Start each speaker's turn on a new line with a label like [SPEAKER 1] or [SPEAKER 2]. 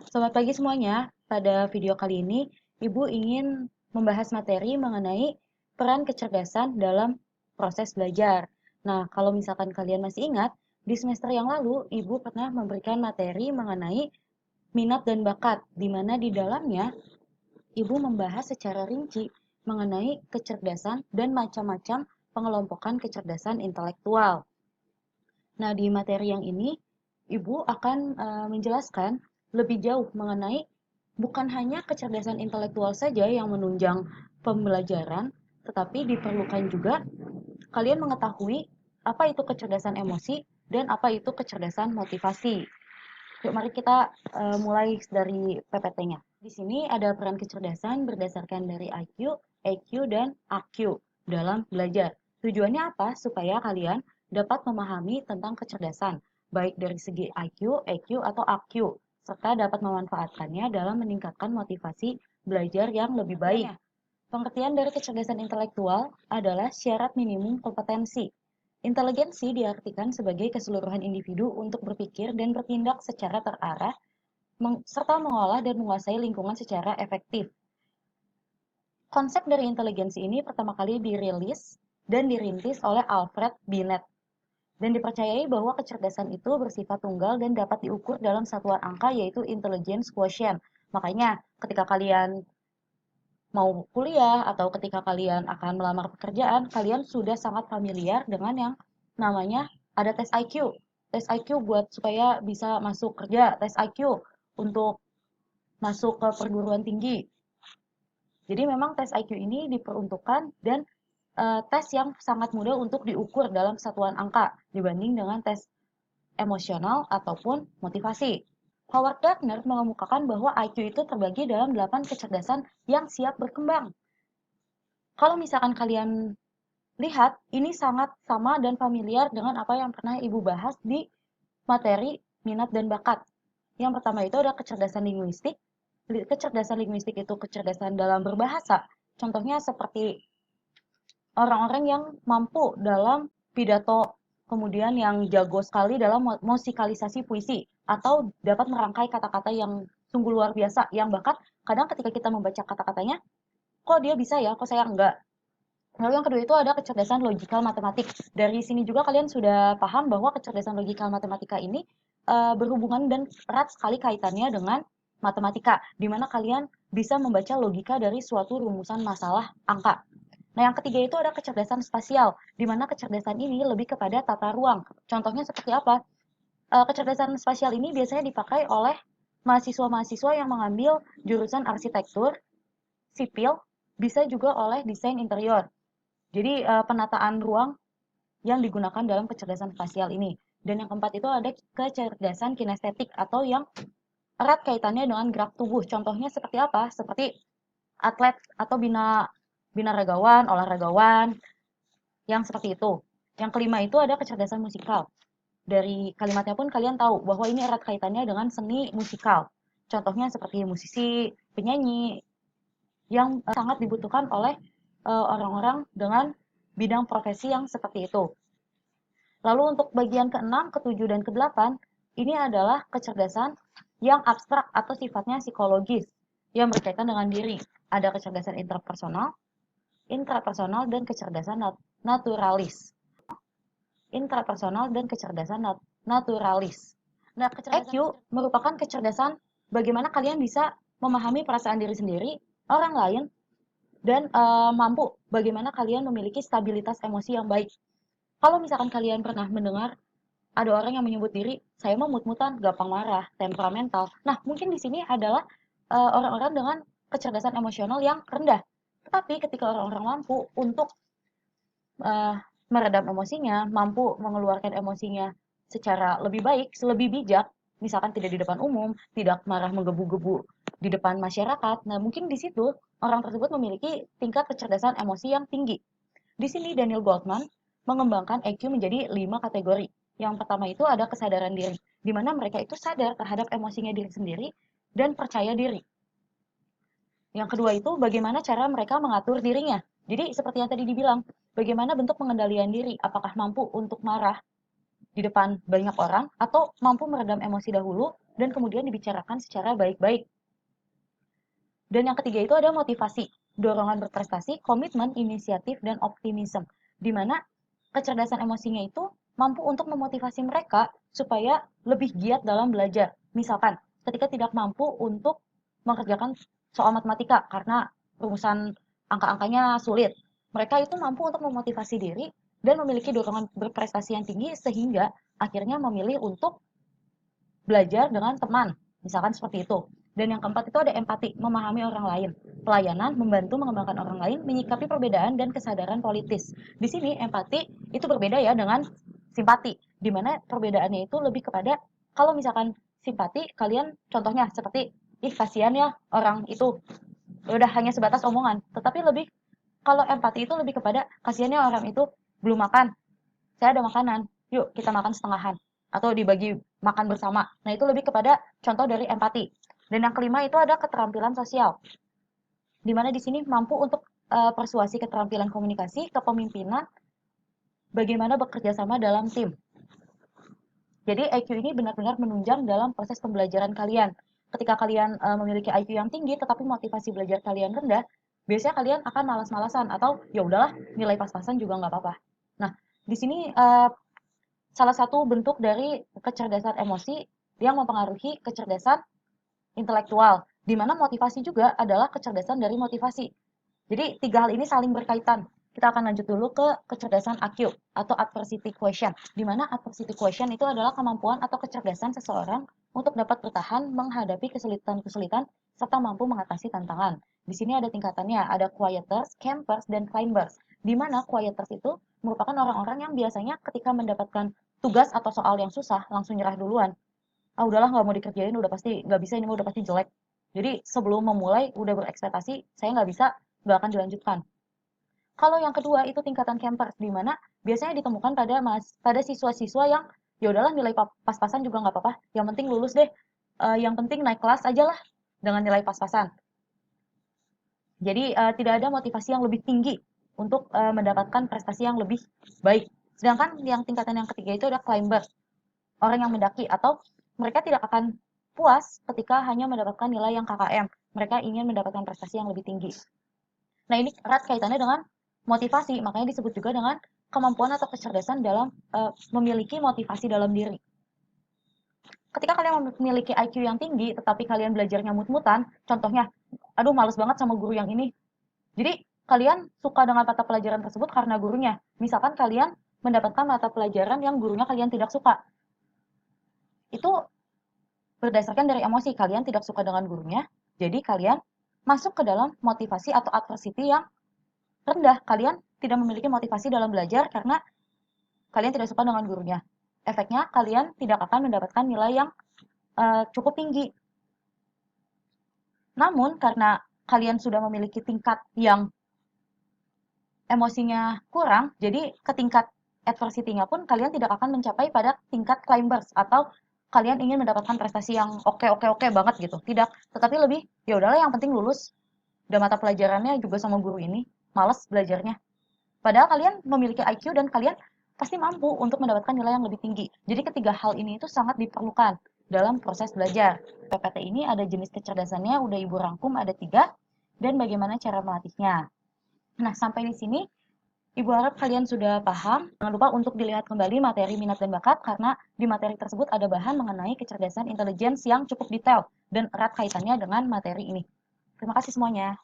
[SPEAKER 1] Selamat pagi semuanya. Pada video kali ini, Ibu ingin membahas materi mengenai peran kecerdasan dalam proses belajar. Nah, kalau misalkan kalian masih ingat, di semester yang lalu Ibu pernah memberikan materi mengenai minat dan bakat, di mana di dalamnya Ibu membahas secara rinci mengenai kecerdasan dan macam-macam pengelompokan kecerdasan intelektual. Nah, di materi yang ini, Ibu akan menjelaskan lebih jauh mengenai bukan hanya kecerdasan intelektual saja yang menunjang pembelajaran, tetapi diperlukan juga kalian mengetahui apa itu kecerdasan emosi dan apa itu kecerdasan motivasi. Yuk, mari kita mulai dari PPT-nya. Di sini ada peran kecerdasan berdasarkan dari IQ, EQ, dan AQ dalam belajar. Tujuannya apa? Supaya kalian dapat memahami tentang kecerdasan, baik dari segi IQ, EQ, atau AQ, serta dapat memanfaatkannya dalam meningkatkan motivasi belajar yang lebih baik. Pengertian dari kecerdasan intelektual adalah syarat minimum kompetensi. Inteligensi diartikan sebagai keseluruhan individu untuk berpikir dan bertindak secara terarah, serta mengolah dan menguasai lingkungan secara efektif. Konsep dari inteligensi ini pertama kali dirilis dan dirintis oleh Alfred Binet, dan dipercayai bahwa kecerdasan itu bersifat tunggal dan dapat diukur dalam satuan angka yaitu intelligence quotient. Makanya ketika kalian mau kuliah atau ketika kalian akan melamar pekerjaan, kalian sudah sangat familiar dengan yang namanya ada tes IQ. Tes IQ buat supaya bisa masuk kerja, tes IQ untuk masuk ke perguruan tinggi. Jadi memang tes IQ ini diperuntukkan dan tes yang sangat mudah untuk diukur dalam satuan angka dibanding dengan tes emosional ataupun motivasi. Howard Gardner mengemukakan bahwa IQ itu terbagi dalam 8 kecerdasan yang siap berkembang. Kalau misalkan kalian lihat, ini sangat sama dan familiar dengan apa yang pernah Ibu bahas di materi minat dan bakat. Yang pertama itu ada kecerdasan linguistik. Kecerdasan linguistik itu kecerdasan dalam berbahasa. Contohnya seperti orang-orang yang mampu dalam pidato, kemudian yang jago sekali dalam musikalisasi puisi, atau dapat merangkai kata-kata yang sungguh luar biasa, yang bahkan kadang ketika kita membaca kata-katanya, kok dia bisa ya, kok saya enggak. Lalu yang kedua itu ada kecerdasan logikal matematik. Dari sini juga kalian sudah paham bahwa kecerdasan logikal matematika ini berhubungan dan erat sekali kaitannya dengan matematika, di mana kalian bisa membaca logika dari suatu rumusan masalah angka. Nah, yang ketiga itu ada kecerdasan spasial, di mana kecerdasan ini lebih kepada tata ruang. Contohnya seperti apa? Kecerdasan spasial ini biasanya dipakai oleh mahasiswa-mahasiswa yang mengambil jurusan arsitektur, sipil, bisa juga oleh desain interior. Jadi penataan ruang yang digunakan dalam kecerdasan spasial ini. Dan yang keempat itu ada kecerdasan kinestetik atau yang erat kaitannya dengan gerak tubuh. Contohnya seperti apa? Seperti atlet atau binaragawan, olahragawan, yang seperti itu. Yang kelima itu ada kecerdasan musikal. Dari kalimatnya pun kalian tahu bahwa ini erat kaitannya dengan seni musikal. Contohnya seperti musisi, penyanyi, yang sangat dibutuhkan oleh orang-orang dengan bidang profesi yang seperti itu. Lalu untuk bagian ke-6, ke-7, dan ke-8, ini adalah kecerdasan yang abstrak atau sifatnya psikologis yang berkaitan dengan diri. Ada kecerdasan interpersonal, intrapersonal, dan kecerdasan naturalis. Intrapersonal dan kecerdasan naturalis. Nah, kecerdasan EQ merupakan kecerdasan bagaimana kalian bisa memahami perasaan diri sendiri, orang lain, dan mampu bagaimana kalian memiliki stabilitas emosi yang baik. Kalau misalkan kalian pernah mendengar ada orang yang menyebut diri, saya mah mut-mutan, gampang marah, temperamental. Nah, mungkin di sini adalah orang-orang dengan kecerdasan emosional yang rendah. Tetapi ketika orang-orang mampu untuk uh, meredam emosinya, mampu mengeluarkan emosinya secara lebih baik, lebih bijak, misalkan tidak di depan umum, tidak marah menggebu-gebu di depan masyarakat. Nah, mungkin di situ orang tersebut memiliki tingkat kecerdasan emosi yang tinggi. Di sini Daniel Goldman mengembangkan EQ menjadi 5 kategori. Yang pertama itu ada kesadaran diri, di mana mereka itu sadar terhadap emosinya diri sendiri dan percaya diri. Yang kedua itu bagaimana cara mereka mengatur dirinya. Jadi seperti yang tadi dibilang, bagaimana bentuk pengendalian diri, apakah mampu untuk marah di depan banyak orang atau mampu meredam emosi dahulu dan kemudian dibicarakan secara baik-baik. Dan yang ketiga itu ada motivasi, dorongan berprestasi, komitmen, inisiatif, dan optimisme. Di mana kecerdasan emosinya itu mampu untuk memotivasi mereka supaya lebih giat dalam belajar. Misalkan, ketika tidak mampu untuk mengerjakan soal matematika karena rumusan angka-angkanya sulit, mereka itu mampu untuk memotivasi diri dan memiliki dorongan berprestasi yang tinggi sehingga akhirnya memilih untuk belajar dengan teman, misalkan seperti itu. Dan yang keempat itu ada empati, memahami orang lain. Pelayanan, membantu mengembangkan orang lain, menyikapi perbedaan dan kesadaran politis. Di sini empati itu berbeda ya dengan simpati, di mana perbedaannya itu lebih kepada kalau misalkan simpati kalian contohnya seperti ih kasihan ya orang itu udah hanya sebatas omongan, tetapi lebih kalau empati itu lebih kepada kasihannya orang itu belum makan, saya ada makanan, yuk kita makan setengahan atau dibagi makan bersama. Nah, itu lebih kepada contoh dari empati. Dan yang kelima itu ada keterampilan sosial, di mana di sini mampu untuk persuasi, keterampilan komunikasi, kepemimpinan, bagaimana bekerja sama dalam tim. Jadi IQ ini benar-benar menunjang dalam proses pembelajaran kalian. Ketika kalian memiliki IQ yang tinggi tetapi motivasi belajar kalian rendah, biasanya kalian akan malas-malasan atau ya udahlah nilai pas-pasan juga nggak apa-apa. Nah, di sini salah satu bentuk dari kecerdasan emosi yang mempengaruhi kecerdasan intelektual, di mana motivasi juga adalah kecerdasan dari motivasi. Jadi tiga hal ini saling berkaitan. Kita akan lanjut dulu ke kecerdasan AQ atau adversity quotient, di mana adversity quotient itu adalah kemampuan atau kecerdasan seseorang untuk dapat bertahan menghadapi kesulitan-kesulitan serta mampu mengatasi tantangan. Di sini ada tingkatannya, ada quieters, campers, dan climbers. Di mana quieters itu merupakan orang-orang yang biasanya ketika mendapatkan tugas atau soal yang susah langsung nyerah duluan. Ah udahlah nggak mau dikerjain, udah pasti nggak bisa ini udah pasti jelek. Jadi sebelum memulai udah berekspektasi saya nggak bisa, nggak akan dilanjutkan. Kalau yang kedua itu tingkatan campers, di mana biasanya ditemukan pada siswa-siswa yang ya udahlah nilai pas-pasan juga nggak apa-apa, yang penting lulus deh, yang penting naik kelas aja lah dengan nilai pas-pasan. Jadi tidak ada motivasi yang lebih tinggi untuk mendapatkan prestasi yang lebih baik. Sedangkan yang tingkatan yang ketiga itu ada climbers, orang yang mendaki atau mereka tidak akan puas ketika hanya mendapatkan nilai yang KKM. Mereka ingin mendapatkan prestasi yang lebih tinggi. Nah, ini erat kaitannya dengan motivasi, makanya disebut juga dengan kemampuan atau kecerdasan dalam memiliki motivasi dalam diri. Ketika kalian memiliki IQ yang tinggi, tetapi kalian belajarnya mut-mutan, contohnya, aduh males banget sama guru yang ini. Jadi, kalian suka dengan mata pelajaran tersebut karena gurunya. Misalkan kalian mendapatkan mata pelajaran yang gurunya kalian tidak suka. Itu berdasarkan dari emosi, kalian tidak suka dengan gurunya, jadi kalian masuk ke dalam motivasi atau adversity yang rendah. Kalian tidak memiliki motivasi dalam belajar karena kalian tidak suka dengan gurunya. Efeknya kalian tidak akan mendapatkan nilai yang cukup tinggi. Namun karena kalian sudah memiliki tingkat yang emosinya kurang, jadi ke tingkat adversity-nya pun kalian tidak akan mencapai pada tingkat climbers atau kalian ingin mendapatkan prestasi yang oke banget gitu. Tidak, tetapi lebih ya udahlah yang penting lulus. Dan mata pelajarannya juga sama guru ini, males belajarnya. Padahal kalian memiliki IQ dan kalian pasti mampu untuk mendapatkan nilai yang lebih tinggi. Jadi ketiga hal ini itu sangat diperlukan dalam proses belajar. PPT ini ada jenis kecerdasannya, udah Ibu rangkum ada 3, dan bagaimana cara melatihnya. Nah, sampai di sini Ibu harap kalian sudah paham. Jangan lupa untuk dilihat kembali materi minat dan bakat karena di materi tersebut ada bahan mengenai kecerdasan intelligence yang cukup detail dan erat kaitannya dengan materi ini. Terima kasih semuanya.